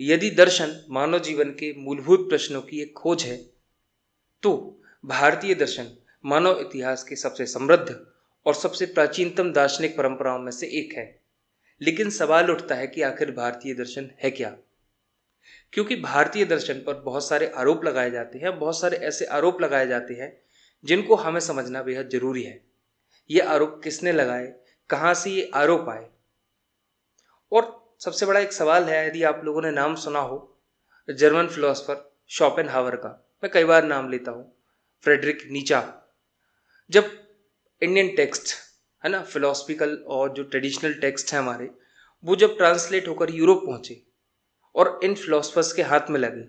यदि दर्शन मानव जीवन के मूलभूत प्रश्नों की एक खोज है, तो भारतीय दर्शन मानव इतिहास की सबसे समृद्ध और सबसे प्राचीनतम दार्शनिक परंपराओं में से एक है। लेकिन सवाल उठता है कि आखिर भारतीय दर्शन है क्या? क्योंकि भारतीय दर्शन पर बहुत सारे आरोप लगाए जाते हैं, बहुत सारे ऐसे आरोप लगाए जाते हैं जिनको हमें समझना बेहद जरूरी है। ये आरोप किसने लगाए, कहाँ से ये आरोप आए? और सबसे बड़ा एक सवाल है, यदि आप लोगों ने नाम सुना हो जर्मन फिलोसोफर शोपेनहावर का, मैं कई बार नाम लेता हूँ, फ्रेडरिक नीचा। जब इंडियन टेक्स्ट है ना, फिलोसफिकल और जो ट्रेडिशनल टेक्स्ट हैं हमारे, वो जब ट्रांसलेट होकर यूरोप पहुंचे और इन फिलोसफर्स के हाथ में लगे,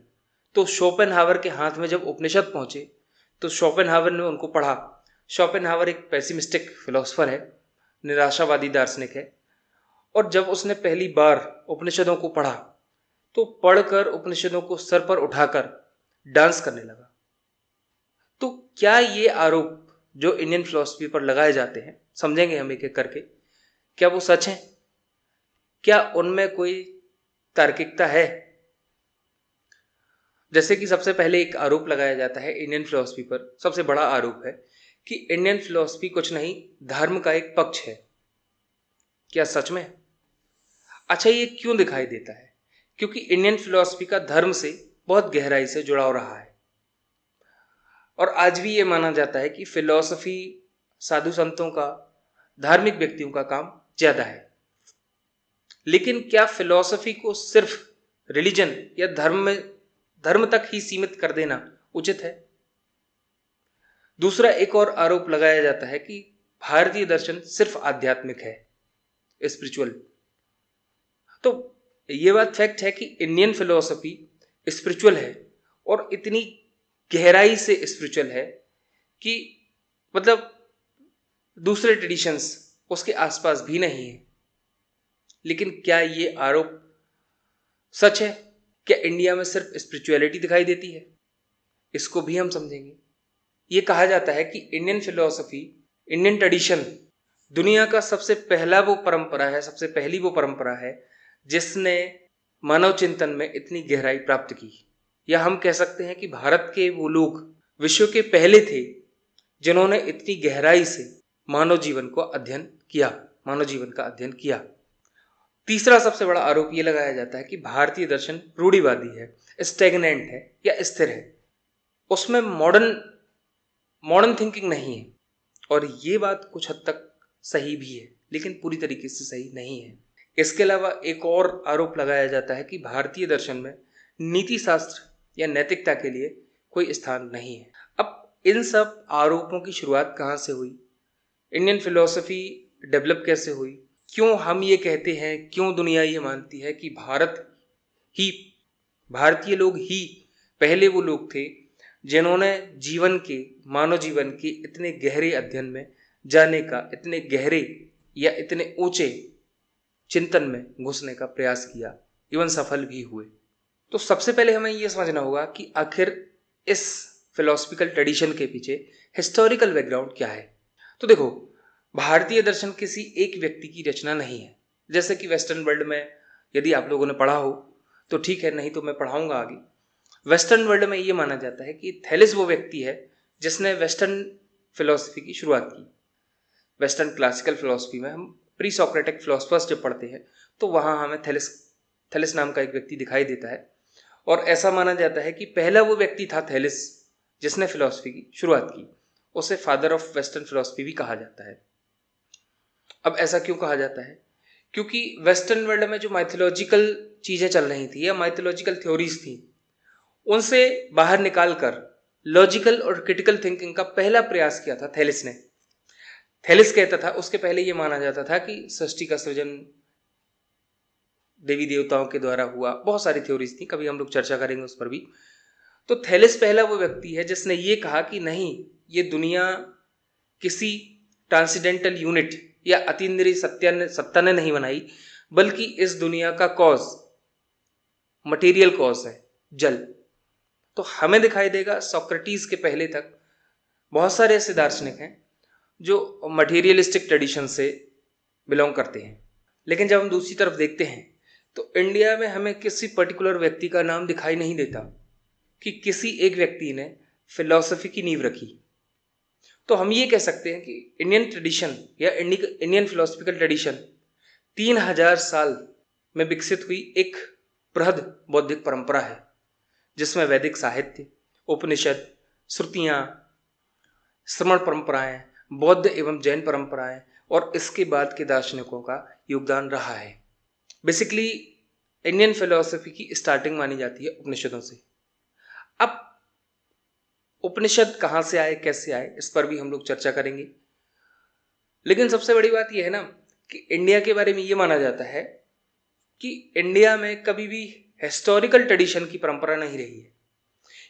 तो शोपेनहावर के हाथ में जब उपनिषद पहुंचे तो शोपेनहावर ने उनको पढ़ा। शोपेनहावर एक पेसिमिस्टिक फिलोसफर है, निराशावादी दार्शनिक है, और जब उसने पहली बार उपनिषदों को पढ़ा तो पढ़कर उपनिषदों को सर पर उठाकर डांस करने लगा। तो क्या ये आरोप जो इंडियन फिलॉसफी पर लगाए जाते हैं, समझेंगे हम एक एक करके, क्या वो सच हैं? क्या उनमें कोई तार्किकता है? जैसे कि सबसे पहले एक आरोप लगाया जाता है इंडियन फिलॉसफी पर, सबसे बड़ा आरोप है कि इंडियन फिलॉसफी कुछ नहीं, धर्म का एक पक्ष है। क्या सच में? अच्छा, ये क्यों दिखाई देता है? क्योंकि इंडियन फिलॉसफी का धर्म से बहुत गहराई से जुड़ाव रहा है, और आज भी ये माना जाता है कि फिलॉसफी साधु संतों का, धार्मिक व्यक्तियों का काम ज्यादा है। लेकिन क्या फिलॉसफी को सिर्फ रिलीजन या धर्म तक ही सीमित कर देना उचित है? दूसरा एक और आरोप लगाया जाता है कि भारतीय दर्शन सिर्फ आध्यात्मिक है, स्पिरिचुअल। तो ये बात फैक्ट है कि इंडियन फिलॉसफी स्पिरिचुअल है, और इतनी गहराई से स्पिरिचुअल है कि मतलब दूसरे ट्रेडिशंस उसके आसपास भी नहीं है। लेकिन क्या ये आरोप सच है? क्या इंडिया में सिर्फ स्पिरिचुअलिटी दिखाई देती है? इसको भी हम समझेंगे। ये कहा जाता है कि इंडियन फिलॉसफी, इंडियन ट्रेडिशन दुनिया का सबसे पहला वो परंपरा है, सबसे पहली वो परंपरा है जिसने मानव चिंतन में इतनी गहराई प्राप्त की। या हम कह सकते हैं कि भारत के वो लोग विश्व के पहले थे जिन्होंने इतनी गहराई से मानव जीवन को अध्ययन किया, मानव जीवन का अध्ययन किया। तीसरा सबसे बड़ा आरोप यह लगाया जाता है कि भारतीय दर्शन रूढ़िवादी है, स्टैग्नेंट है या स्थिर है, उसमें मॉडर्न थिंकिंग नहीं है। और ये बात कुछ हद तक सही भी है, लेकिन पूरी तरीके से सही नहीं है। इसके अलावा एक और आरोप लगाया जाता है कि भारतीय दर्शन में नीति शास्त्र या नैतिकता के लिए कोई स्थान नहीं है। अब इन सब आरोपों की शुरुआत कहाँ से हुई? इंडियन फिलॉसफी डेवलप कैसे हुई? क्यों हम ये कहते हैं, क्यों दुनिया ये मानती है कि भारतीय लोग ही पहले वो लोग थे जिन्होंने मानव जीवन के इतने गहरे अध्ययन में जाने का, इतने गहरे या इतने ऊंचे चिंतन में घुसने का प्रयास किया, इवन सफल भी हुए? तो सबसे पहले हमें यह समझना होगा कि आखिर इस फिलोसफिकल ट्रेडिशन के पीछे हिस्टोरिकल बैकग्राउंड क्या है। तो देखो, भारतीय दर्शन किसी एक व्यक्ति की रचना नहीं है। जैसे कि वेस्टर्न वर्ल्ड में यदि आप लोगों ने पढ़ा हो तो ठीक है, नहीं तो मैं पढ़ाऊंगा आगे। वेस्टर्न वर्ल्ड में यह माना जाता है कि थैलिस वो व्यक्ति है जिसने वेस्टर्न फिलोसफी की शुरुआत की। वेस्टर्न क्लासिकल फिलोसफी में हम प्री सोक्रेटिक फिलोसफर्स जब पढ़ते हैं तो वहां हमें थैलिस नाम का एक व्यक्ति दिखाई देता है, और ऐसा माना जाता है कि पहला वो व्यक्ति था थैलिस जिसने फिलोसफी की शुरुआत की। उसे फादर ऑफ वेस्टर्न फिलोसफी भी कहा जाता है। अब ऐसा क्यों कहा जाता है? क्योंकि वेस्टर्न वर्ल्ड में जो माइथोलॉजिकल चीजें चल रही थी या माइथोलॉजिकल थ्योरीज थी, उनसे बाहर निकालकर लॉजिकल और क्रिटिकल थिंकिंग का पहला प्रयास किया था थैलिस ने। थैलिस कहता था, उसके पहले यह माना जाता था कि सृष्टि का सृजन देवी देवताओं के द्वारा हुआ, बहुत सारी थ्योरीज थी, कभी हम लोग चर्चा करेंगे उस पर भी। तो थैलिस पहला वो व्यक्ति है जिसने ये कहा कि नहीं, ये दुनिया किसी ट्रांसीडेंटल यूनिट या अतीन्द्रिय सत्ता ने नहीं बनाई, बल्कि इस दुनिया का कॉज, मटेरियल कॉज है, जल। तो हमें दिखाई देगा सोक्रेटिस के पहले तक बहुत सारे ऐसे दार्शनिक हैं जो मटेरियलिस्टिक ट्रेडिशन से बिलोंग करते हैं। लेकिन जब हम दूसरी तरफ देखते हैं तो इंडिया में हमें किसी पर्टिकुलर व्यक्ति का नाम दिखाई नहीं देता कि किसी एक व्यक्ति ने फिलॉसफी की नींव रखी। तो हम ये कह सकते हैं कि इंडियन ट्रेडिशन या इंडियन फिलोसफिकल ट्रेडिशन 3000 साल में विकसित हुई एक बृहद बौद्धिक परंपरा है, जिसमें वैदिक साहित्य, उपनिषद, श्रुतियाँ, श्रमण परंपराएं, बौद्ध एवं जैन परंपराएं और इसके बाद के दार्शनिकों का योगदान रहा है। बेसिकली इंडियन फिलोसफी की स्टार्टिंग मानी जाती है उपनिषदों से। अब उपनिषद कहाँ से आए, कैसे आए, इस पर भी हम लोग चर्चा करेंगे। लेकिन सबसे बड़ी बात यह है ना कि इंडिया के बारे में ये माना जाता है कि इंडिया में कभी भी हिस्टोरिकल ट्रेडिशन की परंपरा नहीं रही है,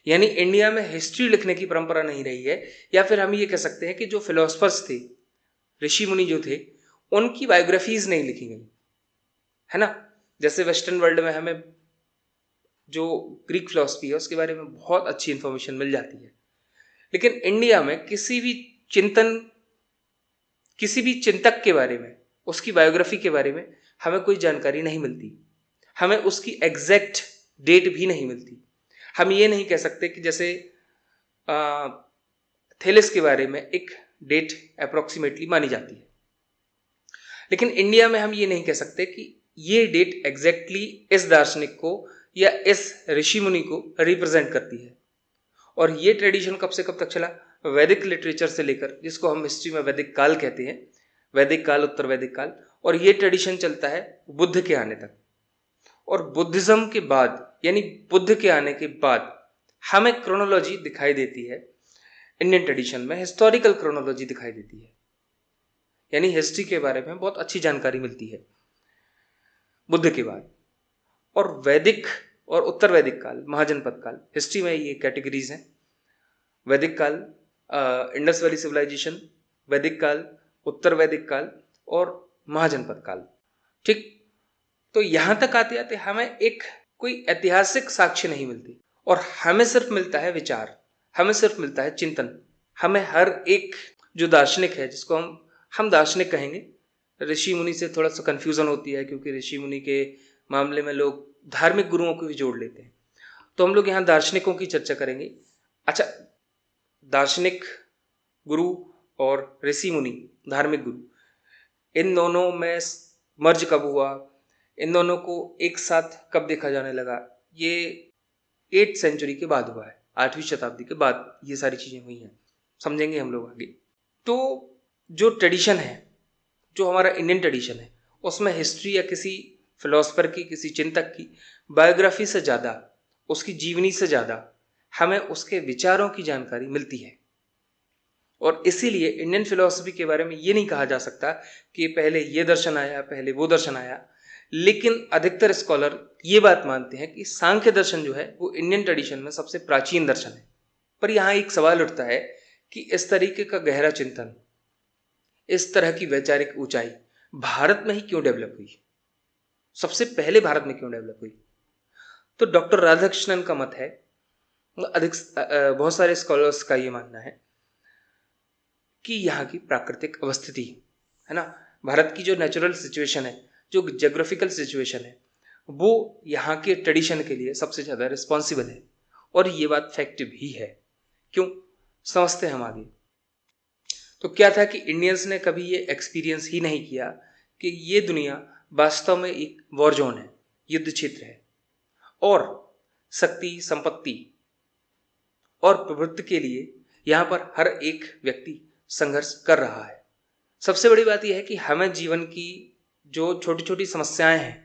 यानी इंडिया में हिस्ट्री लिखने की परंपरा नहीं रही है। या फिर हम ये कह सकते हैं कि जो फिलोसफर्स थे, ऋषि मुनि जो थे, उनकी बायोग्राफीज नहीं लिखी गई है ना। जैसे वेस्टर्न वर्ल्ड में हमें जो ग्रीक फिलोसफी है उसके बारे में बहुत अच्छी इंफॉर्मेशन मिल जाती है, लेकिन इंडिया में किसी भी चिंतक के बारे में, उसकी बायोग्राफी के बारे में हमें कोई जानकारी नहीं मिलती। हमें उसकी एग्जैक्ट डेट भी नहीं मिलती। हम ये नहीं कह सकते कि जैसे थेलेस के बारे में एक डेट अप्रोक्सीमेटली मानी जाती है, लेकिन इंडिया में हम ये नहीं कह सकते कि ये डेट एग्जैक्टली इस दार्शनिक को या इस ऋषि मुनि को रिप्रेजेंट करती है। और ये ट्रेडिशन कब से कब तक चला? वैदिक लिटरेचर से लेकर, जिसको हम हिस्ट्री में वैदिक काल कहते हैं, वैदिक काल, उत्तर वैदिक काल, और ये ट्रेडिशन चलता है बुद्ध के आने तक। और बुद्धिज्म के बाद, यानी बुद्ध के आने के बाद हमें क्रोनोलॉजी दिखाई देती है इंडियन ट्रेडिशन में, हिस्टोरिकल क्रोनोलॉजी दिखाई देती है, यानी हिस्ट्री के बारे में बहुत अच्छी जानकारी मिलती है बुद्ध के बाद। और वैदिक और उत्तर वैदिक काल, महाजनपद काल, हिस्ट्री में ये कैटेगरीज हैं। वैदिक काल, इंडस वैली सिविलाइजेशन, वैदिक काल, उत्तर वैदिक काल और महाजनपद काल। ठीक, तो यहां तक आते आते हमें एक कोई ऐतिहासिक साक्ष्य नहीं मिलती, और हमें सिर्फ मिलता है विचार, हमें सिर्फ मिलता है चिंतन। हमें हर एक जो दार्शनिक है, जिसको हम दार्शनिक कहेंगे, ऋषि मुनि से थोड़ा सा कंफ्यूजन होती है, क्योंकि ऋषि मुनि के मामले में लोग धार्मिक गुरुओं को भी जोड़ लेते हैं। तो हम लोग यहाँ दार्शनिकों की चर्चा करेंगे। अच्छा, दार्शनिक गुरु और ऋषि मुनि, धार्मिक गुरु, इन दोनों में मर्ज कब हुआ, इन दोनों को एक साथ कब देखा जाने लगा? ये 8th सेंचुरी के बाद हुआ है, 8वीं शताब्दी के बाद ये सारी चीजें हुई हैं, समझेंगे हम लोग आगे। तो जो ट्रेडिशन है, जो हमारा इंडियन ट्रेडिशन है, उसमें हिस्ट्री या किसी फिलोसफर की, किसी चिंतक की बायोग्राफी से ज़्यादा, उसकी जीवनी से ज़्यादा हमें उसके विचारों की जानकारी मिलती है। और इसीलिए इंडियन फिलोसफी के बारे में ये नहीं कहा जा सकता कि पहले ये दर्शन आया, पहले वो दर्शन आया, लेकिन अधिकतर स्कॉलर ये बात मानते हैं कि सांख्य दर्शन जो है वो इंडियन ट्रेडिशन में सबसे प्राचीन दर्शन है। पर यहाँ एक सवाल उठता है कि इस तरीके का गहरा चिंतन, इस तरह की वैचारिक ऊंचाई भारत में ही क्यों डेवलप हुई? सबसे पहले भारत में क्यों डेवलप हुई? तो डॉक्टर राधाकृष्णन का मत है, बहुत सारे स्कॉलर्स का ये मानना है कि यहाँ की प्राकृतिक अवस्थिति है ना, भारत की जो नेचुरल सिचुएशन है, जो ज्योग्राफिकल सिचुएशन है, वो यहाँ के ट्रेडिशन के लिए सबसे ज़्यादा रिस्पॉन्सिबल है। और ये बात फैक्ट भी है। क्यों? समझते हैं हम आगे। तो क्या था कि इंडियंस ने कभी ये एक्सपीरियंस ही नहीं किया कि ये दुनिया वास्तव में एक वॉर जोन है, युद्ध क्षेत्र है, और शक्ति, संपत्ति और प्रभुत्व के लिए यहाँ पर हर एक व्यक्ति संघर्ष कर रहा है। सबसे बड़ी बात यह है कि हमें जीवन की जो छोटी छोटी समस्याएं हैं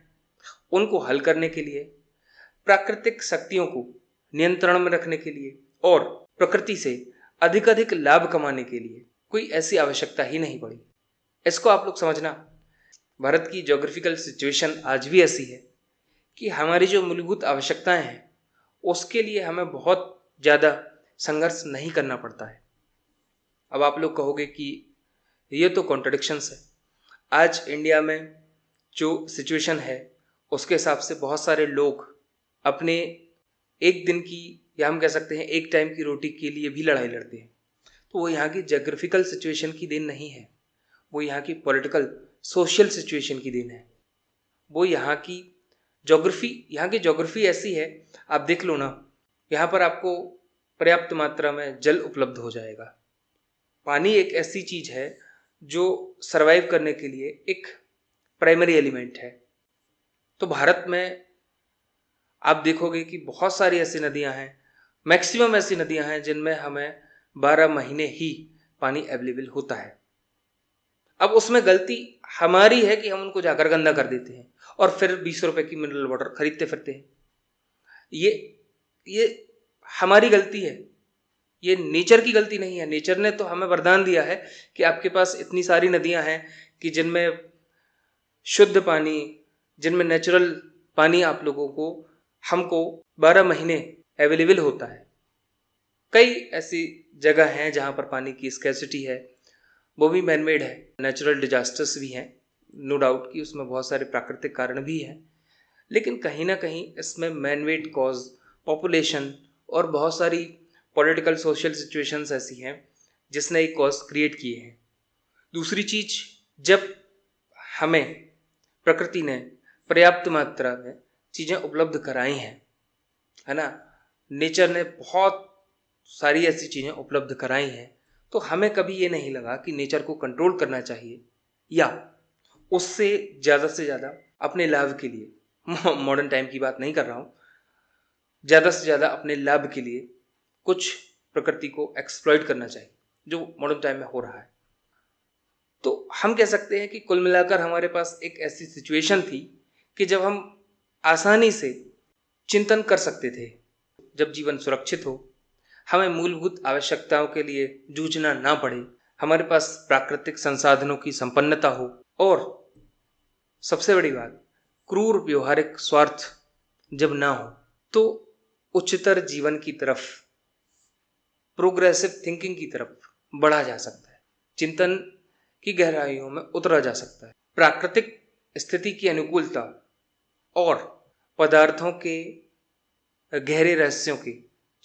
उनको हल करने के लिए, प्राकृतिक शक्तियों को नियंत्रण में रखने के लिए और प्रकृति से अधिक लाभ कमाने के लिए कोई ऐसी आवश्यकता ही नहीं पड़ी। इसको आप लोग समझना, भारत की ज्योग्राफिकल सिचुएशन आज भी ऐसी है कि हमारी जो मूलभूत आवश्यकताएं हैं उसके लिए हमें बहुत ज़्यादा संघर्ष नहीं करना पड़ता है। अब आप लोग कहोगे कि ये तो कॉन्ट्रडिक्शंस है। आज इंडिया में जो सिचुएशन है उसके हिसाब से बहुत सारे लोग अपने एक दिन की, या हम कह सकते हैं एक टाइम की रोटी के लिए भी लड़ाई लड़ते हैं। तो वो यहाँ की ज्योग्राफिकल सिचुएशन की देन नहीं है, वो यहाँ की पॉलिटिकल सोशल सिचुएशन की देन है। वो यहाँ की यहाँ की ज्योग्राफी ऐसी है, आप देख लो ना, यहाँ पर आपको पर्याप्त मात्रा में जल उपलब्ध हो जाएगा। पानी एक ऐसी चीज है जो सरवाइव करने के लिए एक प्राइमरी एलिमेंट है। तो भारत में आप देखोगे कि बहुत सारी ऐसी नदियां हैं, मैक्सिमम ऐसी नदियां हैं जिनमें हमें 12 महीने ही पानी अवेलेबल होता है। अब उसमें गलती हमारी है कि हम उनको जाकर गंदा कर देते हैं और फिर 20 रुपए की मिनरल वाटर खरीदते फिरते हैं। ये हमारी गलती है, ये नेचर की गलती नहीं है। नेचर ने तो हमें वरदान दिया है कि आपके पास इतनी सारी नदियां हैं कि जिनमें शुद्ध पानी, जिनमें नेचुरल पानी आप लोगों को, हमको 12 महीने अवेलेबल होता है। कई ऐसी जगह हैं जहां पर पानी की स्कैर्सिटी है, वो भी मैनमेड है, नेचुरल डिजास्टर्स भी हैं, नो डाउट कि उसमें बहुत सारे प्राकृतिक कारण भी हैं, लेकिन कहीं ना कहीं इसमें मैनमेड कॉज, पॉपुलेशन और बहुत सारी पॉलिटिकल सोशल सिचुएशंस ऐसी हैं जिसने एक कॉज क्रिएट किए हैं। दूसरी चीज, जब हमें प्रकृति ने पर्याप्त मात्रा में चीज़ें उपलब्ध कराई हैं, है ना, नेचर ने बहुत सारी ऐसी चीज़ें उपलब्ध कराई हैं, तो हमें कभी ये नहीं लगा कि नेचर को कंट्रोल करना चाहिए या उससे ज़्यादा से ज़्यादा अपने लाभ के लिए, मॉडर्न टाइम की बात नहीं कर रहा हूँ, ज़्यादा से ज़्यादा अपने लाभ के लिए कुछ प्रकृति को एक्सप्लॉइट करना चाहिए, जो मॉडर्न टाइम में हो रहा है। तो हम कह सकते हैं कि कुल मिलाकर हमारे पास एक ऐसी सिचुएशन थी कि जब हम आसानी से चिंतन कर सकते थे, जब जीवन सुरक्षित हो, हमें मूलभूत आवश्यकताओं के लिए जूझना ना पड़े, हमारे पास प्राकृतिक संसाधनों की संपन्नता हो और सबसे बड़ी बात, क्रूर व्यवहारिक स्वार्थ जब ना हो, तो उच्चतर जीवन की तरफ, प्रोग्रेसिव थिंकिंग की तरफ बढ़ा जा सकता है, चिंतन की गहराइयों में उतरा जा सकता है। प्राकृतिक स्थिति की अनुकूलता और पदार्थों के गहरे रहस्यों के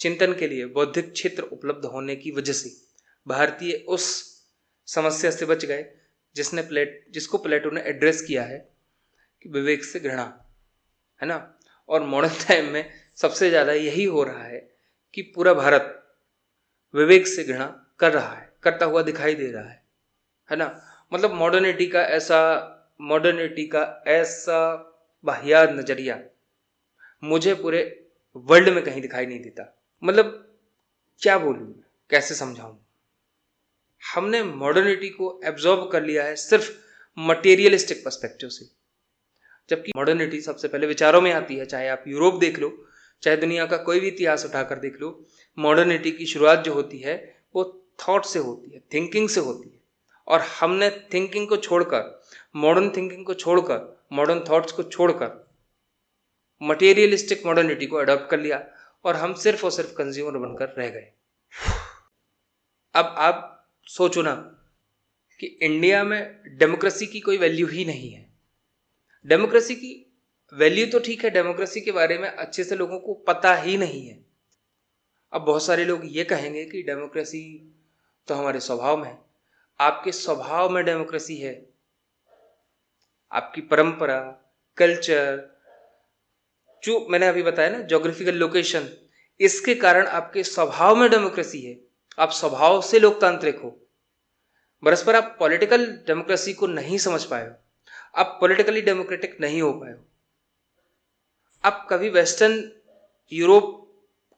चिंतन के लिए बौद्धिक क्षेत्र उपलब्ध होने की वजह से भारतीय उस समस्या से बच गए जिसको प्लेटो ने एड्रेस किया है कि विवेक से घृणा, है ना। और मॉडर्न टाइम में सबसे ज़्यादा यही हो रहा है कि पूरा भारत विवेक से घृणा कर रहा है, करता हुआ दिखाई दे रहा है ना। मतलब मॉडर्निटी का ऐसा वाहियात नजरिया मुझे पूरे वर्ल्ड में कहीं दिखाई नहीं देता। मतलब क्या बोलूं, कैसे समझाऊं। हमने मॉडर्निटी को एब्जॉर्ब कर लिया है सिर्फ मटेरियलिस्टिक पर्सपेक्टिव से, जबकि मॉडर्निटी सबसे पहले विचारों में आती है। चाहे आप यूरोप देख लो, चाहे दुनिया का कोई भी इतिहास उठाकर देख लो, मॉडर्निटी की शुरुआत जो होती है वो थॉट से होती है, थिंकिंग से होती है। और हमने थिंकिंग को छोड़कर, मॉडर्न थिंकिंग को छोड़कर, मॉडर्न थॉट्स को छोड़कर मटेरियलिस्टिक मॉडर्निटी को अडॉप्ट कर लिया और हम सिर्फ और सिर्फ कंज्यूमर बनकर रह गए। अब आप सोचो ना कि इंडिया में डेमोक्रेसी की कोई वैल्यू ही नहीं है। डेमोक्रेसी की वैल्यू तो ठीक है, डेमोक्रेसी के बारे में अच्छे से लोगों को पता ही नहीं है। अब बहुत सारे लोग ये कहेंगे कि डेमोक्रेसी तो हमारे स्वभाव में है। आपके स्वभाव में डेमोक्रेसी है, आपकी परंपरा, कल्चर, जो मैंने अभी बताया ना, ज्योग्राफिकल लोकेशन, इसके कारण आपके स्वभाव में डेमोक्रेसी है। आप स्वभाव से लोकतांत्रिक हो, परस्पर आप पॉलिटिकल डेमोक्रेसी को नहीं समझ पाए हो, आप पॉलिटिकली डेमोक्रेटिक नहीं हो पाए हो। आप कभी वेस्टर्न यूरोप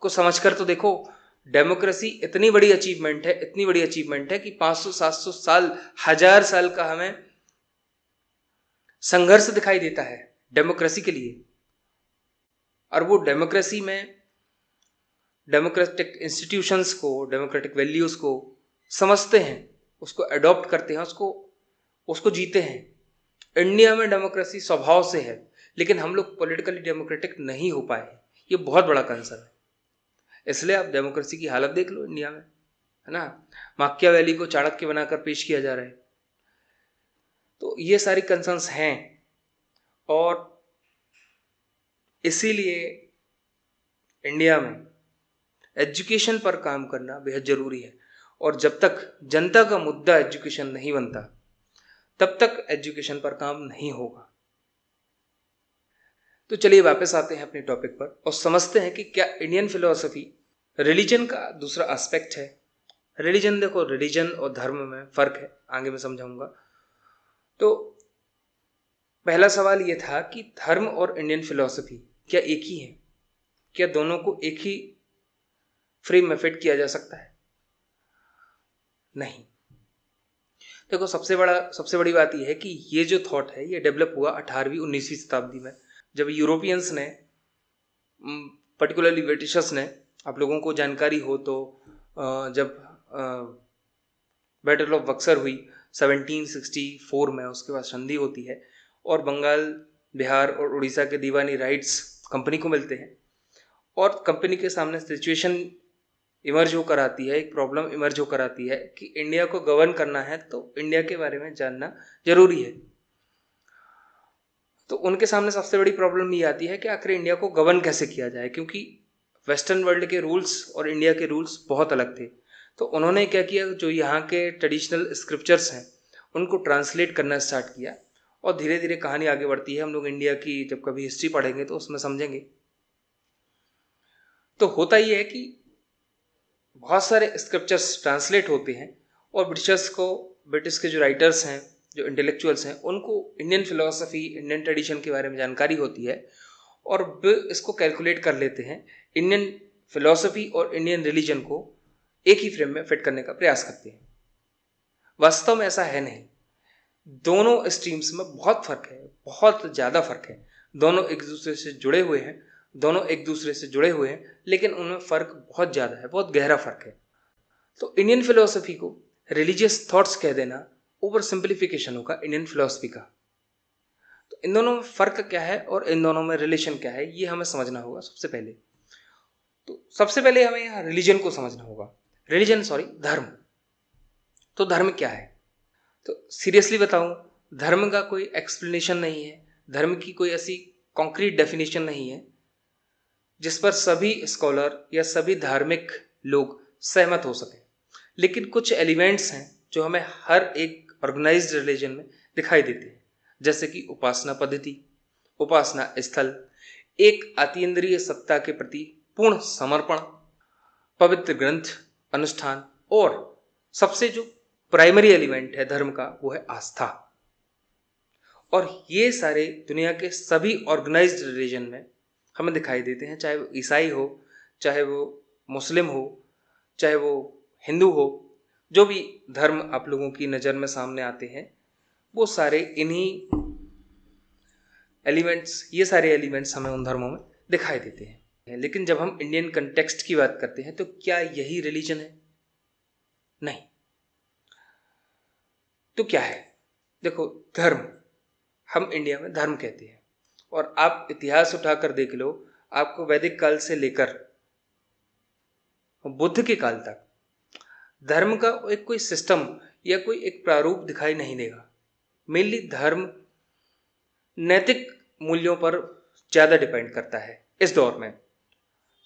को समझकर तो देखो, डेमोक्रेसी इतनी बड़ी अचीवमेंट है, इतनी बड़ी अचीवमेंट है कि 500-700 साल, 1000 साल का हमें संघर्ष दिखाई देता है डेमोक्रेसी के लिए। और वो डेमोक्रेसी में डेमोक्रेटिक इंस्टीट्यूशंस को, डेमोक्रेटिक वैल्यूज को समझते हैं, उसको अडॉप्ट करते हैं, उसको जीते हैं। इंडिया में डेमोक्रेसी स्वभाव से है, लेकिन हम लोग पॉलिटिकली डेमोक्रेटिक नहीं हो पाए। ये बहुत बड़ा कंसर्न है। इसलिए आप डेमोक्रेसी की हालत देख लो इंडिया में, है ना। माकियावेली को चाणक्य बनाकर पेश किया जा रहा है। तो ये सारी कंसर्न्स हैं और इसीलिए इंडिया में एजुकेशन पर काम करना बेहद जरूरी है। और जब तक जनता का मुद्दा एजुकेशन नहीं बनता, तब तक एजुकेशन पर काम नहीं होगा। तो चलिए वापस आते हैं अपने टॉपिक पर और समझते हैं कि क्या इंडियन फिलोसफी रिलीजन का दूसरा एस्पेक्ट है। रिलीजन, देखो रिलीजन और धर्म में फ़र्क है, आगे मैं समझाऊंगा। तो पहला सवाल ये था कि धर्म और इंडियन फिलोसफी क्या एक ही है? क्या दोनों को एक ही फ्रेम में फिट किया जा सकता है? नहीं। देखो सबसे बड़ी बात यह है कि ये जो थॉट है ये डेवलप हुआ 18वीं 19वीं शताब्दी में, जब यूरोपियंस ने, पर्टिकुलरली ब्रिटिशर्स ने, आप लोगों को जानकारी हो तो जब बैटल ऑफ बक्सर हुई 1764 में, उसके बाद संधि होती है और बंगाल, बिहार और उड़ीसा के दीवानी राइट्स कंपनी को मिलते हैं और कंपनी के सामने सिचुएशन इमर्ज होकर आती है, एक प्रॉब्लम इमर्ज होकर आती है कि इंडिया को गवर्न करना है तो इंडिया के बारे में जानना जरूरी है। तो उनके सामने सबसे बड़ी प्रॉब्लम ये आती है कि आखिर इंडिया को गवर्न कैसे किया जाए, क्योंकि वेस्टर्न वर्ल्ड के रूल्स और इंडिया के रूल्स बहुत अलग थे। तो उन्होंने क्या किया, जो यहाँ के ट्रेडिशनल स्क्रिप्चर्स हैं उनको ट्रांसलेट करना स्टार्ट किया और धीरे धीरे कहानी आगे बढ़ती है। हम लोग इंडिया की जब कभी हिस्ट्री पढ़ेंगे तो उसमें समझेंगे। तो होता ये है कि बहुत सारे स्क्रिप्चर्स ट्रांसलेट होते हैं और ब्रिटिश के जो राइटर्स हैं, जो इंटेलेक्चुअल्स हैं, उनको इंडियन फिलोसफी, इंडियन ट्रेडिशन के बारे में जानकारी होती है और वे इसको कैलकुलेट कर लेते हैं, इंडियन फिलोसफी और इंडियन रिलीजन को एक ही फ्रेम में फिट करने का प्रयास करते हैं। वास्तव में ऐसा है नहीं, दोनों स्ट्रीम्स में बहुत फर्क है, बहुत ज़्यादा फर्क है। दोनों एक दूसरे से जुड़े हुए हैं, लेकिन उनमें फ़र्क बहुत ज़्यादा है, बहुत गहरा फ़र्क है। तो इंडियन फिलोसफी को रिलीजियस थॉट्स कह देना ओवर सिंप्लीफिकेशन होगा इंडियन फिलोसफी का। तो इन दोनों में फ़र्क क्या है और इन दोनों में रिलेशन क्या है, ये हमें समझना होगा सबसे पहले। तो सबसे पहले हमें यहाँ रिलीजन को समझना होगा। धर्म। तो धर्म क्या है? तो सीरियसली बताऊं, धर्म का कोई एक्सप्लेनेशन नहीं है, धर्म की कोई ऐसी कॉन्क्रीट डेफिनेशन नहीं है जिस पर सभी स्कॉलर या सभी धार्मिक लोग सहमत हो सकें। लेकिन कुछ एलिमेंट्स हैं जो हमें हर एक ऑर्गेनाइज्ड रिलीजन में दिखाई देते हैं, जैसे कि उपासना पद्धति, उपासना स्थल, एक अतीन्द्रिय सत्ता के प्रति पूर्ण समर्पण, पवित्र ग्रंथ, अनुष्ठान और सबसे जो प्राइमरी एलिमेंट है धर्म का वो है आस्था। और ये सारे दुनिया के सभी ऑर्गेनाइज्ड रिलीजन में हमें दिखाई देते हैं, चाहे वो ईसाई हो, चाहे वो मुस्लिम हो, चाहे वो हिंदू हो, जो भी धर्म आप लोगों की नज़र में सामने आते हैं वो सारे इन्हीं एलिमेंट्स, ये सारे एलिमेंट्स हमें उन धर्मों में दिखाई देते हैं। लेकिन जब हम इंडियन कंटेक्स्ट की बात करते हैं तो क्या यही रिलीजन है? नहीं। तो क्या है? देखो, धर्म, हम इंडिया में धर्म कहते हैं और आप इतिहास उठाकर देख लो, आपको वैदिक काल से लेकर बुद्ध के काल तक धर्म का एक कोई सिस्टम या कोई एक प्रारूप दिखाई नहीं देगा। मेनली धर्म नैतिक मूल्यों पर ज़्यादा डिपेंड करता है इस दौर में।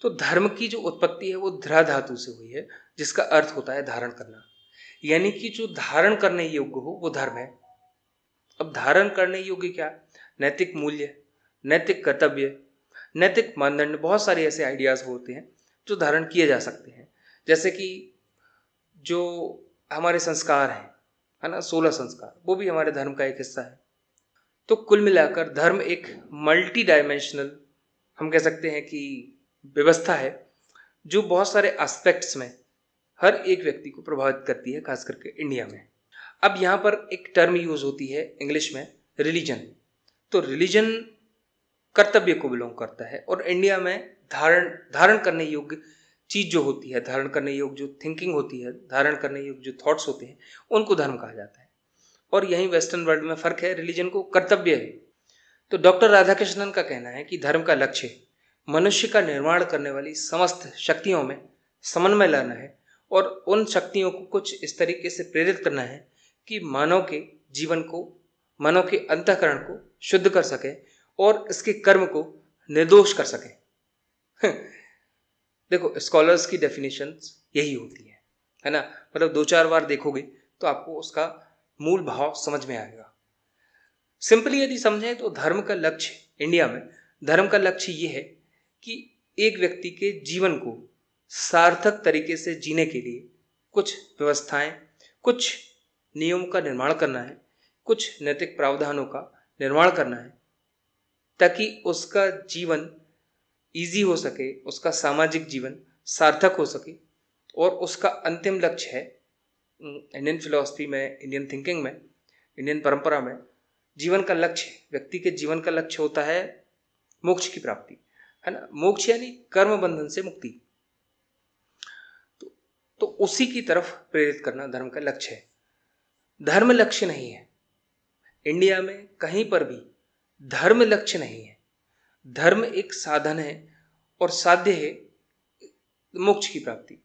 तो धर्म की जो उत्पत्ति है वो ध्रा धातु से हुई है, जिसका अर्थ होता है धारण करना, यानी कि जो धारण करने योग्य हो वो धर्म है। अब धारण करने योग्य क्या? नैतिक मूल्य, नैतिक कर्तव्य, नैतिक मानदंड, बहुत सारे ऐसे आइडियाज़ होते हैं जो धारण किए जा सकते हैं। जैसे कि जो हमारे संस्कार हैं, है ना, 16 संस्कार, वो भी हमारे धर्म का एक हिस्सा है। तो कुल मिलाकर धर्म एक मल्टी डायमेंशनल, हम कह सकते हैं कि व्यवस्था है जो बहुत सारे एस्पेक्ट्स में हर एक व्यक्ति को प्रभावित करती है, खास करके इंडिया में। अब यहाँ पर एक टर्म यूज होती है इंग्लिश में, रिलीजन। तो रिलीजन कर्तव्य को बिलोंग करता है और इंडिया में धारण करने योग्य चीज़ जो होती है, धारण करने योग्य जो थिंकिंग होती है, धारण करने योग्य जो थॉट्स होते हैं, उनको धर्म कहा जाता है। और यहीं वेस्टर्न वर्ल्ड में फ़र्क है, रिलीजन को कर्तव्य है। तो डॉक्टर राधाकृष्णन का कहना है कि धर्म का लक्ष्य मनुष्य का निर्माण करने वाली समस्त शक्तियों में समन्वय लाना है और उन शक्तियों को कुछ इस तरीके से प्रेरित करना है कि मानव के जीवन को, मानव के अंतःकरण को शुद्ध कर सके और इसके कर्म को निर्दोष कर सके। देखो, स्कॉलर्स की डेफिनेशन यही होती है ना, मतलब 2-4 बार देखोगे तो आपको उसका मूल भाव समझ में आएगा। सिंपली यदि समझें तो धर्म का लक्ष्य इंडिया में धर्म का लक्ष्य ये है कि एक व्यक्ति के जीवन को सार्थक तरीके से जीने के लिए कुछ व्यवस्थाएं, कुछ नियमों का निर्माण करना है, कुछ नैतिक प्रावधानों का निर्माण करना है, ताकि उसका जीवन इजी हो सके, उसका सामाजिक जीवन सार्थक हो सके। और उसका अंतिम लक्ष्य है, इंडियन फिलॉसफी में, इंडियन थिंकिंग में, इंडियन परंपरा में, जीवन का लक्ष्य, व्यक्ति के जीवन का लक्ष्य होता है मोक्ष की प्राप्ति, है ना। मोक्ष यानी कर्म बंधन से मुक्ति। तो उसी की तरफ प्रेरित करना धर्म का लक्ष्य है। धर्म लक्ष्य नहीं है। इंडिया में कहीं पर भी धर्म लक्ष्य नहीं है। धर्म एक साधन है और साध्य है मोक्ष की प्राप्ति।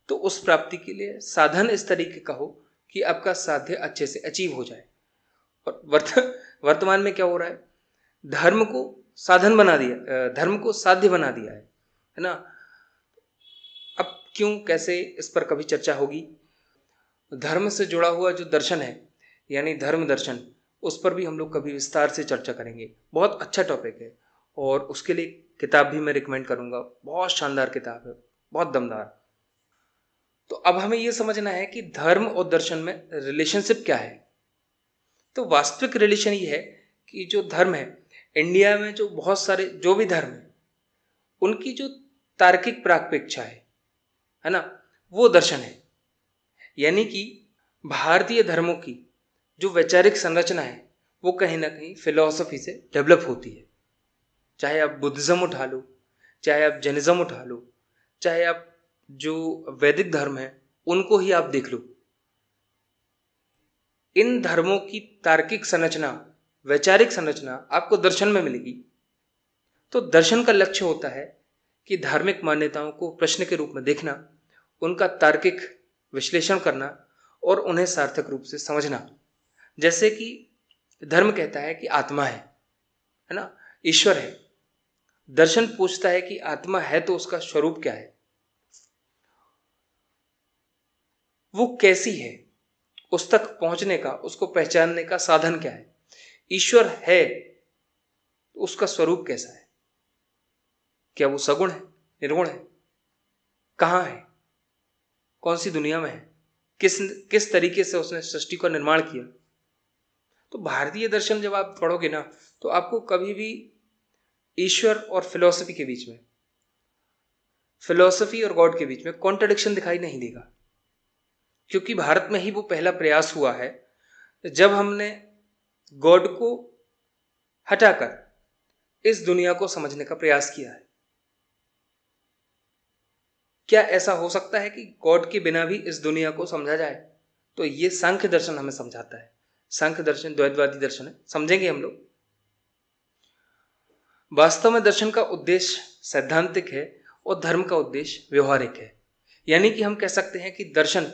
तो उस प्राप्ति के लिए साधन इस तरीके का हो कि आपका साध्य अच्छे से अचीव हो जाए। और वर्तमान में क्या हो रहा है, धर्म को साधन बना दिया, धर्म को साध्य बना दिया है ना। अब क्यों, कैसे, इस पर कभी चर्चा होगी। धर्म से जुड़ा हुआ जो दर्शन है, यानी धर्म दर्शन, उस पर भी हम लोग कभी विस्तार से चर्चा करेंगे। बहुत अच्छा टॉपिक है और उसके लिए किताब भी मैं रिकमेंड करूंगा। बहुत शानदार किताब है, बहुत दमदार। तो अब हमें यह समझना है कि धर्म और दर्शन में रिलेशनशिप क्या है। तो वास्तविक रिलेशन ये है कि जो धर्म है, इंडिया में जो बहुत सारे जो भी धर्म है, उनकी जो तार्किक प्रापेक्षा है ना, वो दर्शन है। यानी कि भारतीय धर्मों की जो वैचारिक संरचना है, वो कहीं ना कहीं फिलॉसफी से डेवलप होती है। चाहे आप बुद्धिज्म उठा लो, चाहे आप जैनिज्म उठा लो, चाहे आप जो वैदिक धर्म है उनको ही आप देख लो। इन धर्मों की तार्किक संरचना, वैचारिक संरचना आपको दर्शन में मिलेगी। तो दर्शन का लक्ष्य होता है कि धार्मिक मान्यताओं को प्रश्न के रूप में देखना, उनका तार्किक विश्लेषण करना और उन्हें सार्थक रूप से समझना। जैसे कि धर्म कहता है कि आत्मा है ना, ईश्वर है। दर्शन पूछता है कि आत्मा है तो उसका स्वरूप क्या है, वो कैसी है, उस तक पहुंचने का, उसको पहचानने का साधन क्या है। ईश्वर है तो उसका स्वरूप कैसा है, क्या वो सगुण है, निर्गुण है, कहाँ है, कौन सी दुनिया में है, किस तरीके से उसने सृष्टि का निर्माण किया। तो भारतीय दर्शन जब आप पढ़ोगे ना, तो आपको कभी भी ईश्वर और फिलॉसफी के बीच में, फिलॉसफी और गॉड के बीच में कॉन्ट्रडिक्शन दिखाई नहीं देगा। क्योंकि भारत में ही वो पहला प्रयास हुआ है जब हमने गॉड को हटाकर इस दुनिया को समझने का प्रयास किया है। क्या ऐसा हो सकता है कि गॉड के बिना भी इस दुनिया को समझा जाए? तो ये सांख्य दर्शन हमें समझाता है। सांख्य दर्शन द्वैतवादी दर्शन है, समझेंगे हम लोग। वास्तव में दर्शन का उद्देश्य सैद्धांतिक है और धर्म का उद्देश्य व्यवहारिक है। यानी कि हम कह सकते हैं कि दर्शन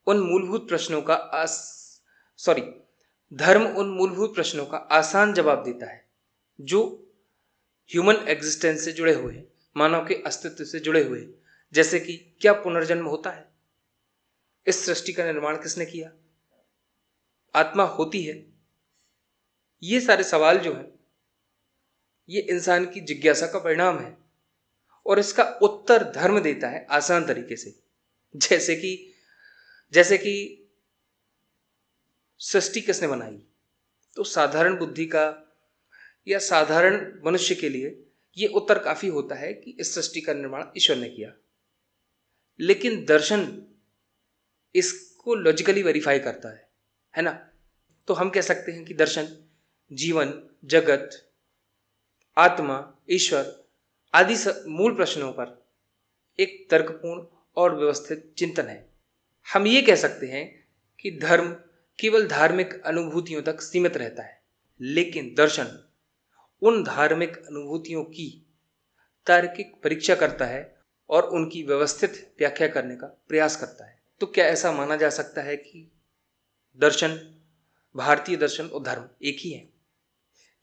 उन मूलभूत प्रश्नों का धर्म उन मूलभूत प्रश्नों का आसान जवाब देता है जो ह्यूमन एग्जिस्टेंस से जुड़े हुए हैं, मानव के अस्तित्व से जुड़े हुए हैं। जैसे कि क्या पुनर्जन्म होता है, इस सृष्टि का निर्माण किसने किया, आत्मा होती है। ये सारे सवाल जो हैं, ये इंसान की जिज्ञासा का परिणाम है और इसका उत्तर धर्म देता है आसान तरीके से। जैसे कि सृष्टि किसने बनाई, तो साधारण बुद्धि का या साधारण मनुष्य के लिए यह उत्तर काफी होता है कि इस सृष्टि का निर्माण ईश्वर ने किया। लेकिन दर्शन इसको लॉजिकली वेरीफाई करता है ना। तो हम कह सकते हैं कि दर्शन जीवन, जगत, आत्मा, ईश्वर आदि मूल प्रश्नों पर एक तर्कपूर्ण और व्यवस्थित चिंतन है। हम ये कह सकते हैं कि धर्म केवल धार्मिक अनुभूतियों तक सीमित रहता है, लेकिन दर्शन उन धार्मिक अनुभूतियों की तार्किक परीक्षा करता है और उनकी व्यवस्थित व्याख्या करने का प्रयास करता है। तो क्या ऐसा माना जा सकता है कि दर्शन, भारतीय दर्शन और धर्म एक ही है?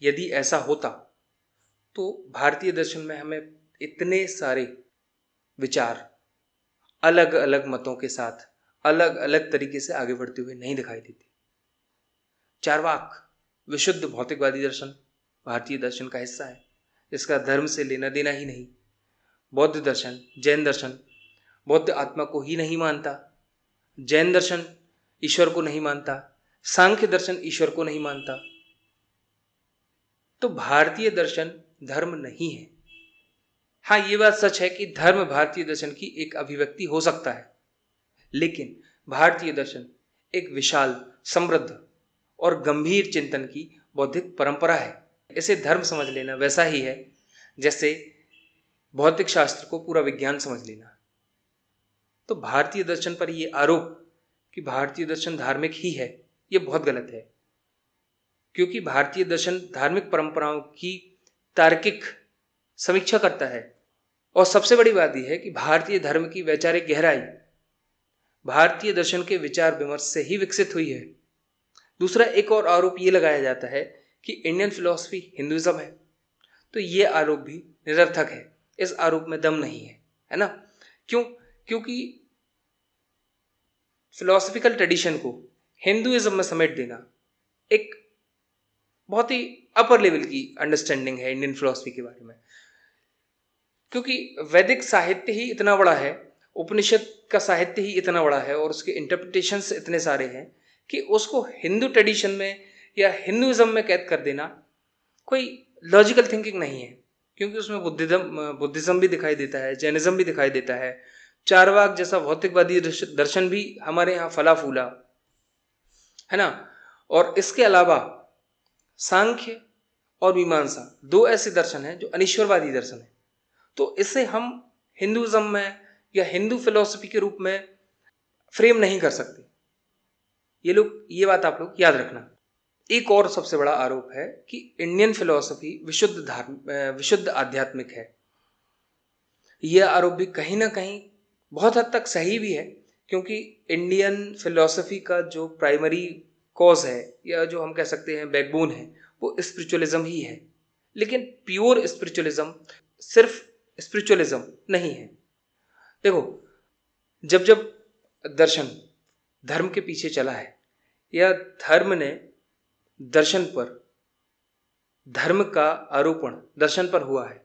यदि ऐसा होता तो भारतीय दर्शन में हमें इतने सारे विचार अलग अलग मतों के साथ अलग अलग तरीके से आगे बढ़ते हुए नहीं दिखाई देते। चार्वाक, विशुद्ध भौतिकवादी दर्शन भारतीय दर्शन का हिस्सा है। जिसका धर्म से लेना देना ही नहीं। बौद्ध दर्शन, जैन दर्शन बौद्ध आत्मा को ही नहीं मानता, जैन दर्शन ईश्वर को नहीं मानता, सांख्य दर्शन ईश्वर को नहीं मानता। तो भारतीय दर्शन धर्म नहीं है। हाँ, ये बात सच है कि धर्म भारतीय दर्शन की एक अभिव्यक्ति हो सकता है, लेकिन भारतीय दर्शन एक विशाल, समृद्ध और गंभीर चिंतन की बौद्धिक परंपरा है। इसे धर्म समझ लेना वैसा ही है जैसे भौतिक शास्त्र को पूरा विज्ञान समझ लेना। तो भारतीय दर्शन पर यह आरोप कि भारतीय दर्शन धार्मिक ही है, यह बहुत गलत है, क्योंकि भारतीय दर्शन धार्मिक परंपराओं की तार्किक समीक्षा करता है। और सबसे बड़ी बात यह है कि भारतीय धर्म की वैचारिक गहराई भारतीय दर्शन के विचार विमर्श से ही विकसित हुई है। दूसरा एक और आरोप यह लगाया जाता है कि इंडियन फिलॉसफी हिंदुइज्म है। तो ये आरोप भी निरर्थक है, इस आरोप में दम नहीं है ना। क्यों? क्योंकि फिलॉसफिकल ट्रेडिशन को हिंदुइज्म में समेट देना एक बहुत ही अपर लेवल की अंडरस्टैंडिंग है इंडियन फिलॉसफी के बारे में, क्योंकि वैदिक साहित्य ही इतना बड़ा है, उपनिषद का साहित्य ही इतना बड़ा है और उसके इंटरप्रिटेशंस इतने सारे हैं कि उसको हिंदू ट्रेडिशन में या हिंदुइज्म में कैद कर देना कोई लॉजिकल थिंकिंग नहीं है, क्योंकि उसमें बुद्धिज्म भी दिखाई देता है, जैनिज्म भी दिखाई देता है, चारवाक जैसा भौतिकवादी दर्शन भी हमारे यहाँ फला फूला है ना। और इसके अलावा सांख्य और मीमांसा दो ऐसे दर्शन हैं जो अनिश्वरवादी दर्शन है। तो इसे हम हिंदुइज्म में या हिंदू फिलॉसफी के रूप में फ्रेम नहीं कर सकते। ये बात आप लोग याद रखना। एक और सबसे बड़ा आरोप है कि इंडियन फिलॉसफी विशुद्ध आध्यात्मिक है। यह आरोप भी कहीं ना कहीं बहुत हद तक सही भी है, क्योंकि इंडियन फिलॉसफी का जो प्राइमरी कॉज है या जो हम कह सकते हैं बैकबोन है वो स्पिरिचुअलिज्म ही है। लेकिन प्योर स्पिरिचुअलिज्म सिर्फ स्पिरिचुअलिज्म नहीं है। देखो, जब जब दर्शन धर्म के पीछे चला है या धर्म ने दर्शन पर, धर्म का आरोपण दर्शन पर हुआ है,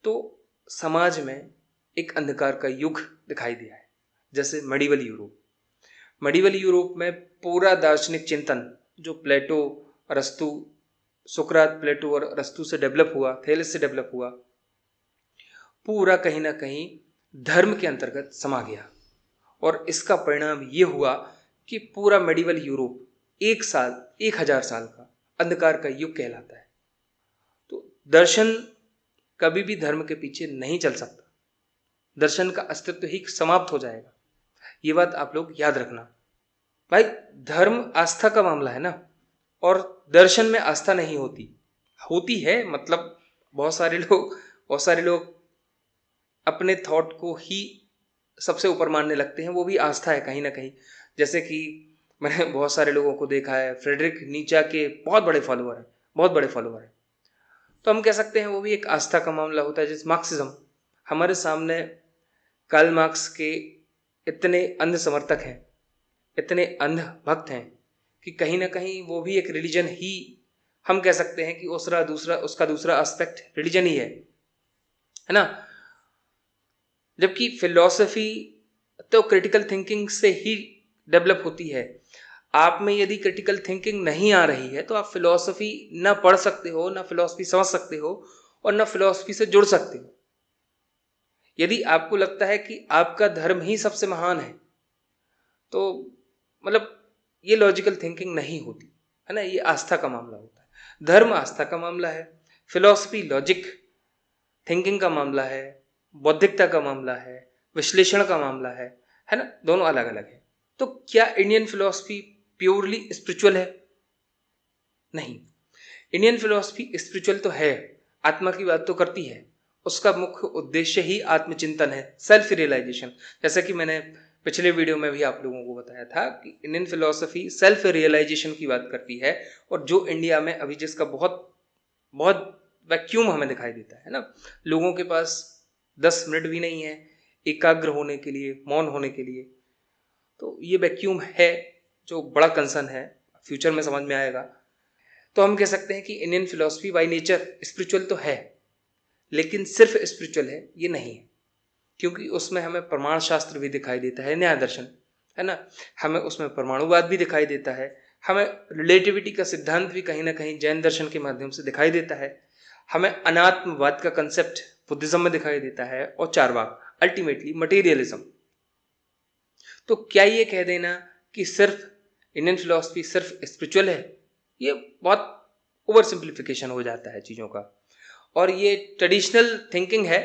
तो समाज में एक अंधकार का युग दिखाई दिया है। जैसे मेडिवल यूरोप में पूरा दार्शनिक चिंतन जो प्लेटो, अरस्तु, सुकरात, प्लेटो और अरस्तु से डेवलप हुआ, थेलेस से डेवलप हुआ, पूरा कहीं ना कहीं धर्म के अंतर्गत समा गया। और इसका परिणाम ये हुआ कि पूरा मेडिवल यूरोप 1000 साल का अंधकार का युग कहलाता है। तो दर्शन कभी भी धर्म के पीछे नहीं चल सकता, दर्शन का अस्तित्व ही समाप्त हो जाएगा। ये बात आप लोग याद रखना। भाई, धर्म आस्था का मामला है ना, और दर्शन में आस्था नहीं होती है। मतलब बहुत सारे लोग अपने थॉट को ही सबसे ऊपर मानने लगते हैं, वो भी आस्था है कहीं ना कहीं। जैसे कि मैंने बहुत सारे लोगों को देखा है, फ्रेडरिक नीचा के बहुत बड़े फॉलोअर हैं, तो हम कह सकते हैं वो भी एक आस्था का मामला होता है। जैसे मार्क्सिज्म, हमारे सामने कार्ल मार्क्स के इतने अंध समर्थक हैं, इतने अंध भक्त हैं कि कहीं ना कहीं वो भी एक रिलीजन ही हम कह सकते हैं कि उसका दूसरा एस्पेक्ट रिलीजन ही है ना। जबकि फिलॉसफी तो क्रिटिकल थिंकिंग से ही डेवलप होती है। आप में यदि क्रिटिकल थिंकिंग नहीं आ रही है तो आप फिलॉसफी ना पढ़ सकते हो, ना फिलॉसफी समझ सकते हो, और ना फिलॉसफी से जुड़ सकते हो। यदि आपको लगता है कि आपका धर्म ही सबसे महान है, तो मतलब ये लॉजिकल थिंकिंग नहीं होती है ना, ये आस्था का मामला होता है। धर्म आस्था का मामला है, फिलॉसफी लॉजिक थिंकिंग का मामला है, बौद्धिकता का मामला है, विश्लेषण का मामला है ना, दोनों अलग अलग है। तो क्या इंडियन फिलॉसफी प्योरली स्पिरिचुअल है? नहीं, इंडियन फिलॉसफी स्पिरिचुअल तो है, आत्मा की बात तो करती है, उसका मुख्य उद्देश्य ही आत्मचिंतन है, सेल्फ रियलाइजेशन। जैसे कि मैंने पिछले वीडियो में भी आप लोगों को बताया था कि इंडियन फिलॉसफी सेल्फ रियलाइजेशन की बात करती है, और जो इंडिया में अभी जिसका बहुत बहुत वैक्यूम हमें दिखाई देता है ना, लोगों के पास 10 मिनट भी नहीं है एकाग्र होने के लिए, मौन होने के लिए। तो ये वैक्यूम है जो बड़ा कंसर्न है, फ्यूचर में समझ में आएगा। तो हम कह सकते हैं कि Indian philosophy by nature spiritual तो है, लेकिन सिर्फ स्पिरिचुअल है ये नहीं है, क्योंकि उसमें हमें प्रमाण शास्त्र भी दिखाई देता है, न्याय दर्शन, है ना, हमें उसमें परमाणुवाद भी दिखाई देता है, हमें रिलेटिविटी का सिद्धांत भी कहीं ना कहीं जैन दर्शन के माध्यम से दिखाई देता है, हमें अनात्मवाद का कंसेप्ट बुद्धिज्म में दिखाई देता है, और चारवाक अल्टीमेटली मटेरियलिज्म। तो क्या ये कह देना कि सिर्फ इंडियन फिलॉसफी सिर्फ स्पिरिचुअल है, ये बहुत ओवर सिंप्लीफिकेशन हो जाता है चीज़ों का, और ये ट्रेडिशनल थिंकिंग है।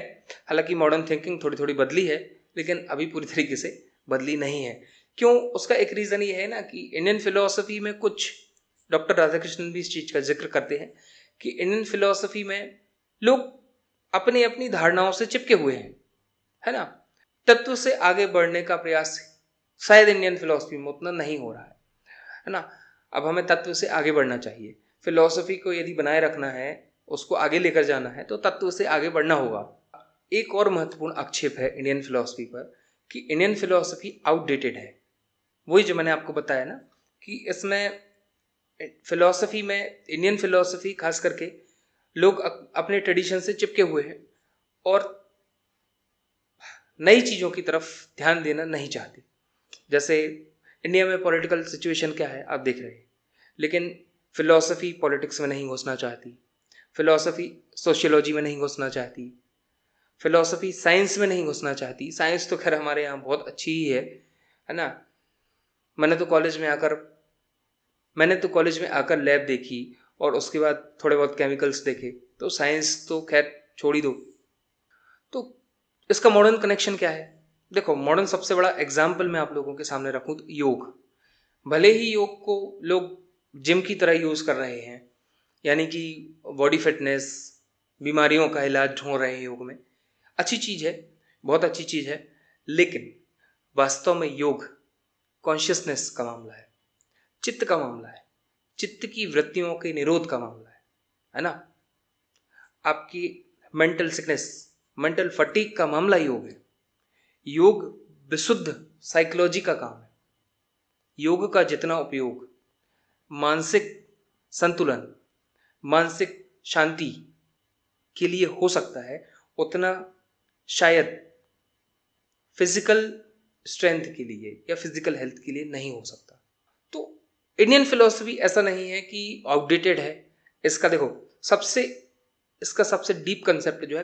हालांकि मॉडर्न थिंकिंग थोड़ी थोड़ी बदली है, लेकिन अभी पूरी तरीके से बदली नहीं है। क्यों? उसका एक रीज़न ये है ना कि इंडियन फिलॉसफी में कुछ, डॉक्टर राधाकृष्णन भी इस चीज़ का जिक्र करते हैं कि इंडियन फिलॉसफी में लोग अपनी अपनी धारणाओं से चिपके हुए हैं, है ना, तत्व से आगे बढ़ने का प्रयास शायद इंडियन फिलॉसफी में उतना नहीं हो रहा है ना। अब हमें तत्व से आगे बढ़ना चाहिए, फिलॉसफी को यदि बनाए रखना है, उसको आगे लेकर जाना है, तो तत्व से आगे बढ़ना होगा। एक और महत्वपूर्ण आक्षेप है इंडियन फिलॉसफी पर कि इंडियन फिलॉसफी आउटडेटेड है। वही जो मैंने आपको बताया ना कि इसमें फिलॉसफी में, इंडियन फिलॉसफी खास करके लोग अपने ट्रेडिशन से चिपके हुए हैं और नई चीज़ों की तरफ ध्यान देना नहीं चाहते। जैसे इंडिया में पॉलिटिकल सिचुएशन क्या है आप देख रहे हैं, लेकिन फिलॉसफी पॉलिटिक्स में नहीं घुसना चाहती, फिलॉसफी सोशियोलॉजी में नहीं घुसना चाहती, फिलॉसफी साइंस में नहीं घुसना चाहती। साइंस तो खैर हमारे यहाँ बहुत अच्छी ही है ना। मैंने तो कॉलेज में आकर लैब देखी और उसके बाद थोड़े बहुत केमिकल्स देखे, तो साइंस तो खैर छोड़ ही दो। तो इसका मॉडर्न कनेक्शन क्या है? देखो, मॉडर्न सबसे बड़ा एग्जाम्पल मैं आप लोगों के सामने रखूं तो योग। भले ही योग को लोग जिम की तरह यूज़ कर रहे हैं, यानी कि बॉडी फिटनेस, बीमारियों का इलाज ढूंढ रहे हैं योग में, अच्छी चीज़ है, बहुत अच्छी चीज़ है, लेकिन वास्तव में योग कॉन्शियसनेस का मामला है, चित्त का मामला है, चित्त की वृत्तियों के निरोध का मामला है ना। आपकी मेंटल सिकनेस, मेंटल फटीग का मामला योग है। योग विशुद्ध साइकोलॉजी का काम है। योग का जितना उपयोग मानसिक संतुलन, मानसिक शांति के लिए हो सकता है, उतना शायद फिजिकल स्ट्रेंथ के लिए या फिजिकल हेल्थ के लिए नहीं हो सकता। तो इंडियन फिलॉसफी ऐसा नहीं है कि आउटडेटेड है। इसका देखो, इसका सबसे डीप कंसेप्ट जो है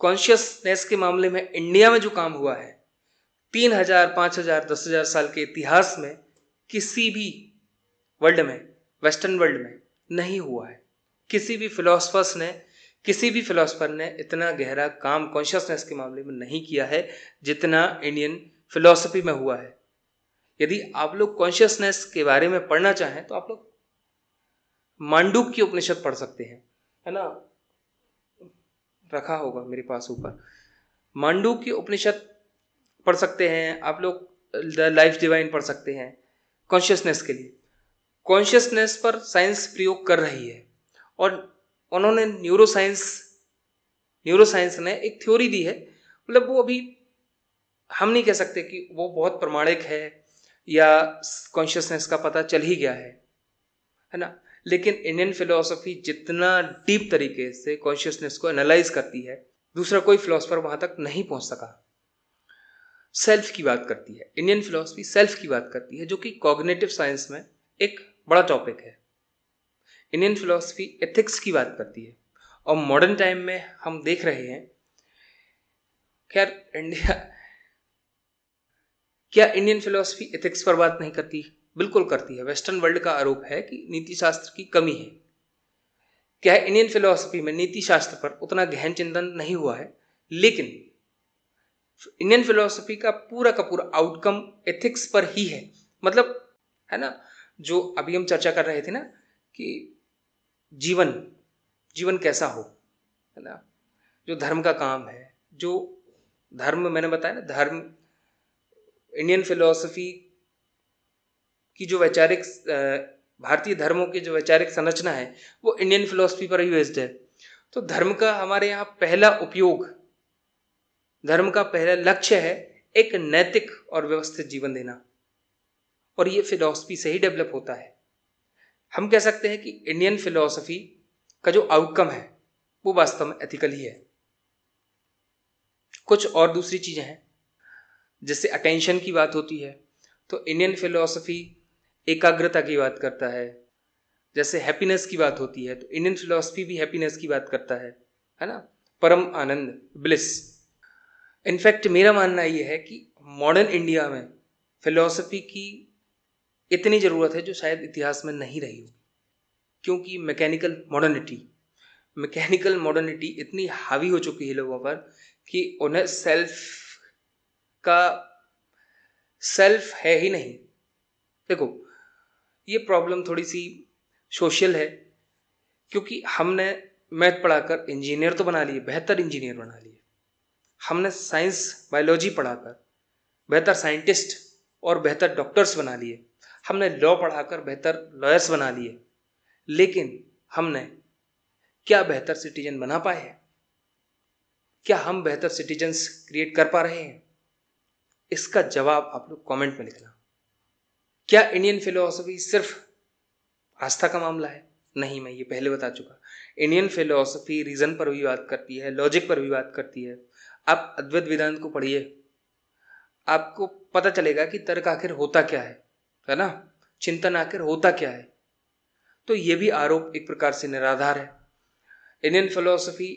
कॉन्शियसनेस के मामले में इंडिया में जो काम हुआ है 3000, 5000, 10,000 साल के इतिहास में किसी भी वर्ल्ड में, वेस्टर्न वर्ल्ड में नहीं हुआ है। किसी भी फिलोसफर ने इतना गहरा काम कॉन्शियसनेस के मामले में नहीं किया है जितना इंडियन फिलॉसफी में हुआ है। यदि आप लोग कॉन्शियसनेस के बारे में पढ़ना चाहें तो आप लोग मांडूक्य की उपनिषद पढ़ सकते हैं, है ना, रखा होगा मेरे पास ऊपर। मांडूक्य की उपनिषद पढ़ सकते हैं आप लोग, द लाइफ डिवाइन पढ़ सकते हैं। कॉन्शियसनेस के लिए, कॉन्शियसनेस पर साइंस प्रयोग कर रही है, और उन्होंने न्यूरोसाइंस ने एक थ्योरी दी है, मतलब वो अभी हम नहीं कह सकते कि वो बहुत प्रमाणिक है या कॉन्शियसनेस का पता चल ही गया है ना, लेकिन इंडियन फिलॉसफी जितना डीप तरीके से कॉन्शियसनेस को एनालाइज करती है, दूसरा कोई फिलॉसफर वहां तक नहीं पहुंच सका। सेल्फ की बात करती है इंडियन फिलॉसफी, सेल्फ की बात करती है, जो कि कॉग्निटिव साइंस में एक बड़ा टॉपिक है। इंडियन फिलॉसफी एथिक्स की बात करती है, और मॉडर्न टाइम में हम देख रहे हैं, खैर क्या इंडियन फिलॉसफी एथिक्स पर बात नहीं करती? बिल्कुल करती है। वेस्टर्न वर्ल्ड का आरोप है कि नीति शास्त्र की कमी है। क्या है, इंडियन फिलॉसफी में नीति शास्त्र पर उतना गहन चिंतन नहीं हुआ है, लेकिन इंडियन फिलॉसफी का पूरा आउटकम एथिक्स पर ही है। मतलब, है ना, जो अभी हम चर्चा कर रहे थे ना कि जीवन कैसा हो, है ना, जो धर्म का काम है, जो धर्म मैंने बताया ना, धर्म इंडियन फिलॉसफी की जो वैचारिक, भारतीय धर्मों की जो वैचारिक संरचना है वो इंडियन फिलॉसफी पर ही बेस्ड है। तो धर्म का हमारे यहाँ पहला उपयोग, धर्म का पहला लक्ष्य है एक नैतिक और व्यवस्थित जीवन देना, और ये फिलॉसफी से ही डेवलप होता है। हम कह सकते हैं कि इंडियन फिलॉसफी का जो आउटकम है वो वास्तव में एथिकल ही है। कुछ और दूसरी चीजें हैं, जैसे अटेंशन की बात होती है तो इंडियन फिलॉसफी एकाग्रता की बात करता है। जैसे हैप्पीनेस की बात होती है तो इंडियन फिलॉसफी भी हैप्पीनेस की बात करता है ना, परम आनंद, ब्लिस। इनफैक्ट मेरा मानना ये है कि मॉडर्न इंडिया में फिलॉसफी की इतनी ज़रूरत है जो शायद इतिहास में नहीं रही हो, क्योंकि मैकेनिकल मॉडर्निटी इतनी हावी हो चुकी है लोगों पर कि उन्हें सेल्फ है ही नहीं। देखो, ये प्रॉब्लम थोड़ी सी सोशल है, क्योंकि हमने मैथ पढ़ाकर इंजीनियर तो बना लिए, बेहतर इंजीनियर बना लिए। हमने साइंस बायोलॉजी पढ़ाकर बेहतर साइंटिस्ट और बेहतर डॉक्टर्स बना लिए। हमने लॉ पढ़ाकर बेहतर लॉयर्स बना लिए। लेकिन हमने क्या बेहतर सिटीजन बना पाए हैं? क्या हम बेहतर सिटीजन्स क्रिएट कर पा रहे हैं? इसका जवाब आप लोग कमेंट में लिखना। क्या इंडियन फिलोसफी सिर्फ आस्था का मामला है? नहीं, मैं ये पहले बता चुका। इंडियन फिलोसफी रीजन पर भी बात करती है, लॉजिक पर भी बात करती है। आप अद्वैत वेदांत को पढ़िए, आपको पता चलेगा कि तर्क आखिर होता क्या है ना, चिंतन आखिर होता क्या है। तो ये भी आरोप एक प्रकार से निराधार है। इंडियन फिलोसफी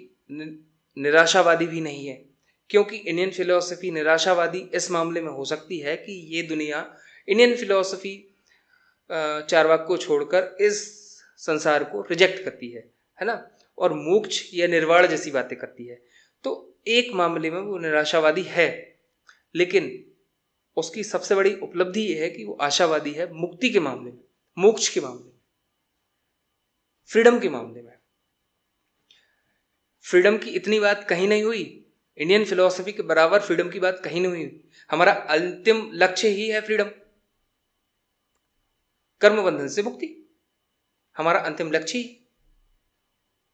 निराशावादी भी नहीं है, क्योंकि इंडियन फिलोसफी निराशावादी इस मामले में हो सकती है कि ये दुनिया इंडियन फिलोसफी चारवाक को छोड़कर इस संसार को रिजेक्ट करती है ना, और मोक्ष या निर्वाण जैसी बातें करती है। तो एक मामले में वो निराशावादी है, लेकिन उसकी सबसे बड़ी उपलब्धि यह है कि वो आशावादी है मुक्ति के मामले में, मोक्ष के मामले में, फ्रीडम के मामले में। फ्रीडम की इतनी बात कहीं नहीं हुई, इंडियन फिलोसफी के बराबर फ्रीडम की बात कहीं नहीं हुई। हमारा अंतिम लक्ष्य ही है फ्रीडम, कर्म बंधन से मुक्ति, हमारा अंतिम लक्ष्य ही।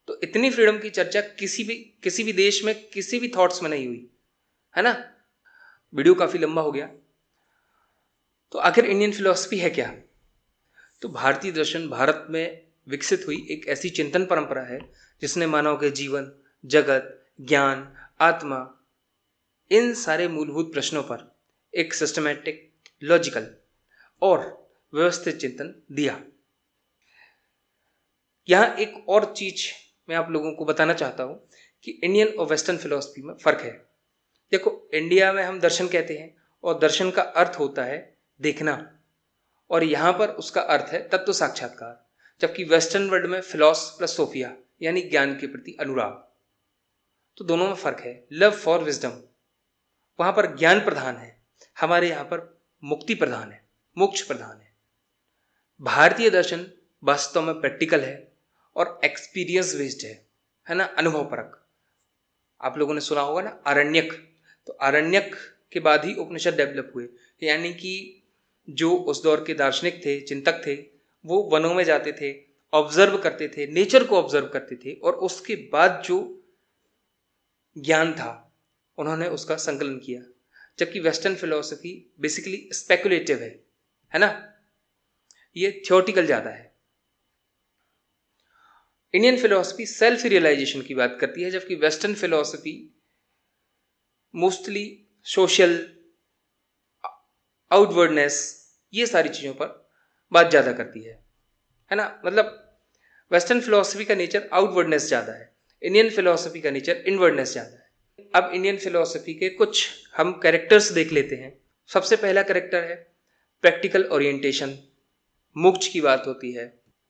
तो इतनी फ्रीडम की चर्चा किसी भी देश में, किसी भी थॉट्स में नहीं हुई, है ना। वीडियो काफी लंबा हो गया। तो आखिर इंडियन फिलोसफी है क्या? तो भारतीय दर्शन भारत में विकसित हुई एक ऐसी चिंतन परंपरा है जिसने मानव के जीवन, जगत, ज्ञान, आत्मा, इन सारे मूलभूत प्रश्नों पर एक सिस्टमैटिक, लॉजिकल और व्यवस्थित चिंतन दिया। यहां एक और चीज मैं आप लोगों को बताना चाहता हूं कि इंडियन और वेस्टर्न फिलोसफी में फर्क है। देखो, इंडिया में हम दर्शन कहते हैं और दर्शन का अर्थ होता है देखना, और यहां पर उसका अर्थ है तत्व साक्षात्कार। जबकि वेस्टर्न वर्ल्ड में फिलॉस प्लस सोफिया यानी ज्ञान के प्रति अनुराग। तो दोनों में फर्क है। लव फॉर विजडम, वहां पर ज्ञान प्रधान है, हमारे यहां पर मुक्ति प्रधान है, मोक्ष प्रधान है। भारतीय दर्शन वास्तव में प्रैक्टिकल है और एक्सपीरियंस बेस्ड है ना, अनुभव परक। आप लोगों ने सुना होगा ना आरण्यक, तो आरण्यक के बाद ही उपनिषद डेवलप हुए। यानी कि जो उस दौर के दार्शनिक थे, चिंतक थे, वो वनों में जाते थे, ऑब्जर्व करते थे, नेचर को ऑब्जर्व करते थे, और उसके बाद जो ज्ञान था उन्होंने उसका संकलन किया। जबकि वेस्टर्न फिलोसफी बेसिकली स्पेकुलेटिव है ना, ये थियोटिकल ज्यादा है। इंडियन फिलोसफी सेल्फ रियलाइजेशन की बात करती है, जबकि western philosophy mostly social, outwardness, ये सारी चीजों पर बात ज्यादा करती है ना। मतलब वेस्टर्न फिलोसफी का नेचर आउटवर्डनेस ज्यादा है, इंडियन फिलोसफी का नेचर इनवर्डनेस ज्यादा है। अब इंडियन फिलोसफी के कुछ हम कैरेक्टर्स देख लेते हैं। सबसे पहला कैरेक्टर है प्रैक्टिकल ओरिएंटेशन, मोक्ष की बात होती है,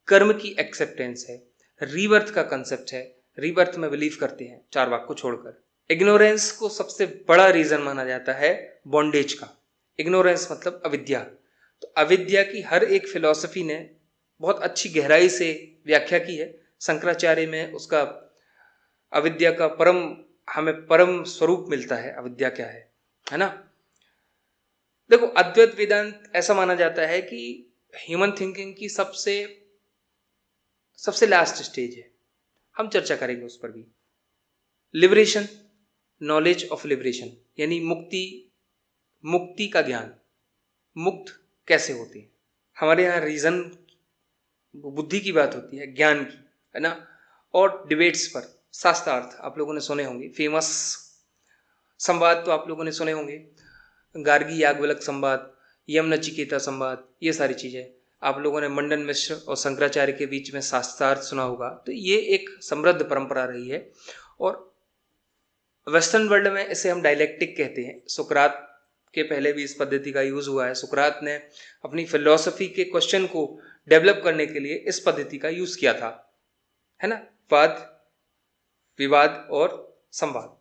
कर्म की एक्सेप्टेंस है, रीबर्थ का कंसेप्ट है, रीबर्थ में बिलीव करते हैं चारवाक को छोड़कर। इग्नोरेंस को सबसे बड़ा रीजन माना जाता है बॉन्डेज का। इग्नोरेंस मतलब अविद्या। तो अविद्या की हर एक फिलॉसफी ने बहुत अच्छी गहराई से व्याख्या की है। शंकराचार्य में उसका अविद्या का हमें परम स्वरूप मिलता है, अविद्या क्या है ना। देखो, अद्वैत वेदांत ऐसा माना जाता है कि ह्यूमन थिंकिंग की सबसे लास्ट स्टेज है। हम चर्चा करेंगे उस पर भी। लिबरेशन, नॉलेज ऑफ लिबरेशन, यानी मुक्ति का ज्ञान, मुक्त कैसे होते हैं। हमारे यहाँ रीजन, बुद्धि की बात होती है, ज्ञान की, है ना, और डिबेट्स पर शास्त्रार्थ आप लोगों ने सुने होंगे, फेमस संवाद तो आप लोगों ने सुने होंगे, गार्गी याज्ञवल्क्य संवाद, यम नचिकेता संवाद, ये सारी चीज़ें। आप लोगों ने मंडन मिश्र और शंकराचार्य के बीच में शास्त्रार्थ सुना होगा। तो ये एक समृद्ध परंपरा रही है और वेस्टर्न वर्ल्ड में इसे हम डायलेक्टिक कहते हैं। सुकरात के पहले भी इस पद्धति का यूज हुआ है। सुकरात ने अपनी फिलॉसफी के क्वेश्चन को डेवलप करने के लिए इस पद्धति का यूज किया था, है ना, वाद विवाद और संवाद।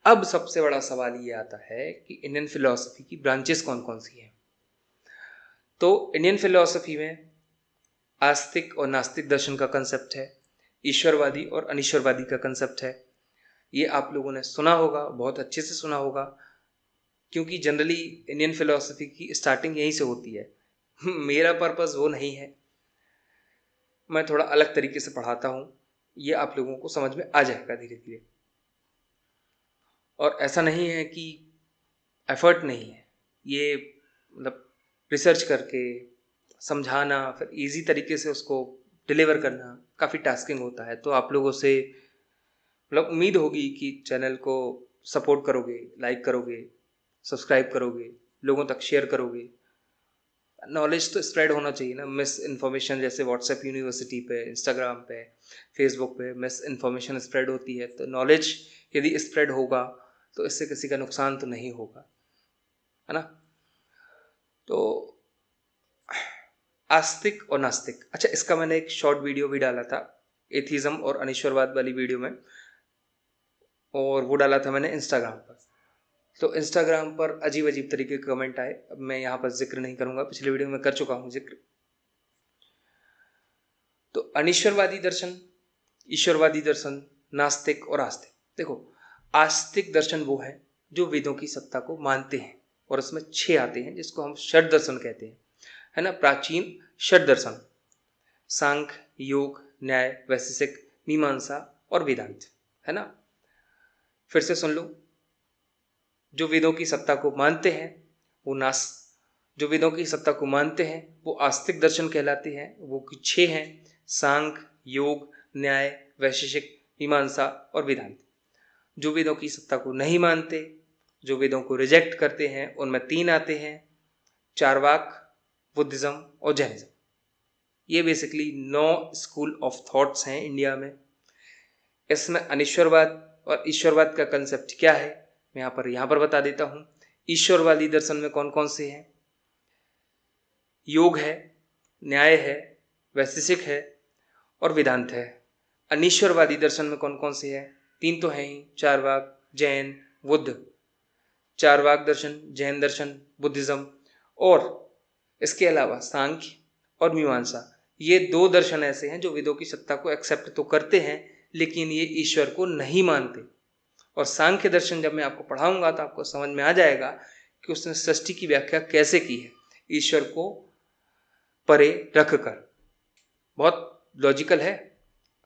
अब सबसे बड़ा सवाल ये आता है कि इंडियन फिलॉसफी की ब्रांचेस कौन कौन सी हैं। तो इंडियन फिलॉसफी में आस्तिक और नास्तिक दर्शन का कंसेप्ट है, ईश्वरवादी और अनीश्वरवादी का कंसेप्ट है। ये आप लोगों ने सुना होगा, बहुत अच्छे से सुना होगा, क्योंकि जनरली इंडियन फिलॉसफी की स्टार्टिंग यहीं से होती है। मेरा पर्पस वो नहीं है, मैं थोड़ा अलग तरीके से पढ़ाता हूँ, ये आप लोगों को समझ में आ जाएगा धीरे धीरे। और ऐसा नहीं है कि एफर्ट नहीं है, ये मतलब रिसर्च करके समझाना, फिर इजी तरीके से उसको डिलीवर करना काफ़ी टास्किंग होता है। तो आप लोगों से मतलब उम्मीद होगी कि चैनल को सपोर्ट करोगे, लाइक करोगे, सब्सक्राइब करोगे, लोगों तक शेयर करोगे। नॉलेज तो स्प्रेड होना चाहिए ना। मिस इन्फॉर्मेशन जैसे व्हाट्सएप यूनिवर्सिटी पे, इंस्टाग्राम पे, फेसबुक पे मिस इन्फॉर्मेशन स्प्रेड होती है। तो नॉलेज यदि स्प्रेड होगा तो इससे किसी का नुकसान तो नहीं होगा, है ना। तो आस्तिक और नास्तिक, अच्छा, इसका मैंने एक शॉर्ट वीडियो भी डाला था एथिज्म और अनीश्वरवाद वाली वीडियो में, और वो डाला था मैंने इंस्टाग्राम पर। तो इंस्टाग्राम पर अजीब अजीब तरीके के कमेंट आए। अब मैं यहाँ पर जिक्र नहीं करूँगा, पिछले वीडियो में कर चुका हूँ जिक्र। तो अनीश्वरवादी दर्शन, ईश्वरवादी दर्शन, नास्तिक और आस्तिक। देखो, आस्तिक दर्शन वो है जो वेदों की सत्ता को मानते हैं, और उसमें 6 आते हैं जिसको हम षड दर्शन कहते हैं, है ना। प्राचीन षड दर्शन, सांख्य, योग, न्याय, वैशेषिक, मीमांसा और वेदांत, है ना। फिर से सुन लो, जो वेदों की सत्ता को मानते हैं वो जो वेदों की सत्ता को मानते हैं वो आस्तिक दर्शन कहलाते हैं। वो 6 हैं, सांख्य, योग, न्याय, वैशेषिक, मीमांसा और वेदांत। जो वेदों की सत्ता को नहीं मानते, जो वेदों को रिजेक्ट करते हैं, उनमें 3 आते हैं, चारवाक, बुद्धिज्म और जैनिज्म। ये बेसिकली 9 स्कूल ऑफ थॉट्स हैं इंडिया में। इसमें अनीश्वरवाद और ईश्वरवाद का कंसेप्ट क्या है मैं यहाँ पर बता देता हूँ। ईश्वरवादी दर्शन में कौन कौन से हैं? योग है, न्याय है, वैशेषिक है और वेदांत है। अनीश्वरवादी दर्शन में कौन कौन से हैं? 3 तो हैं ही, चारवाक, जैन, बुद्ध। चारवाक दर्शन, जैन दर्शन, बुद्धिज्म, और इसके अलावा सांख्य और मीमांसा। ये 2 दर्शन ऐसे हैं जो वेदों की सत्ता को एक्सेप्ट तो करते हैं लेकिन ये ईश्वर को नहीं मानते। और सांख्य दर्शन जब मैं आपको पढ़ाऊंगा तो आपको समझ में आ जाएगा कि उसने सृष्टि की व्याख्या कैसे की है, ईश्वर को परे रख कर। बहुत लॉजिकल है,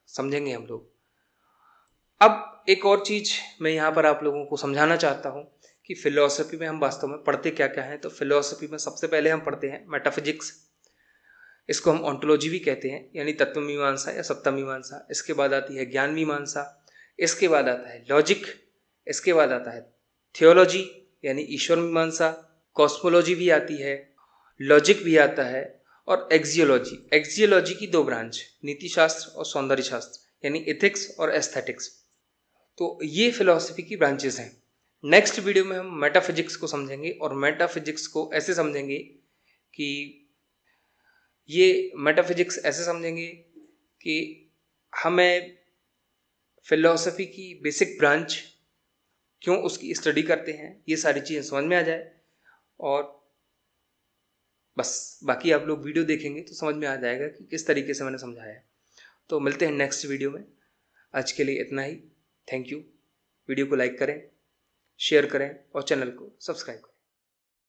समझेंगे हम लोग। अब एक और चीज मैं यहाँ पर आप लोगों को समझाना चाहता हूँ कि फिलॉसफी में हम वास्तव में पढ़ते क्या क्या हैं। तो फिलॉसफी में सबसे पहले हम पढ़ते हैं मेटाफिजिक्स, इसको हम ऑन्टोलॉजी भी कहते हैं, यानी तत्व मीमांसा या सत्ता मीमांसा। इसके बाद आती है ज्ञान मीमांसा, इसके बाद आता है लॉजिक, इसके बाद आता है थियोलॉजी यानी ईश्वर मीमांसा, कॉस्मोलॉजी भी आती है, लॉजिक भी आता है, और एक्सियोलॉजी। एक्सियोलॉजी की 2 ब्रांच, नीति शास्त्र और सौंदर्य शास्त्र, यानी एथिक्स और एस्थेटिक्स। तो ये फिलॉसफी की ब्रांचेस हैं। नेक्स्ट वीडियो में हम मेटाफिजिक्स को समझेंगे, और मेटाफिजिक्स को ऐसे समझेंगे कि ये मेटाफिजिक्स ऐसे समझेंगे कि हमें फिलॉसफी की बेसिक ब्रांच क्यों उसकी स्टडी करते हैं, ये सारी चीज़ें समझ में आ जाए। और बस बाकी आप लोग वीडियो देखेंगे तो समझ में आ जाएगा कि किस तरीके से मैंने समझाया है। तो मिलते हैं नेक्स्ट वीडियो में। आज के लिए इतना ही। Thank you. वीडियो को लाइक करें, शेयर करें और चैनल को सब्सक्राइब करें।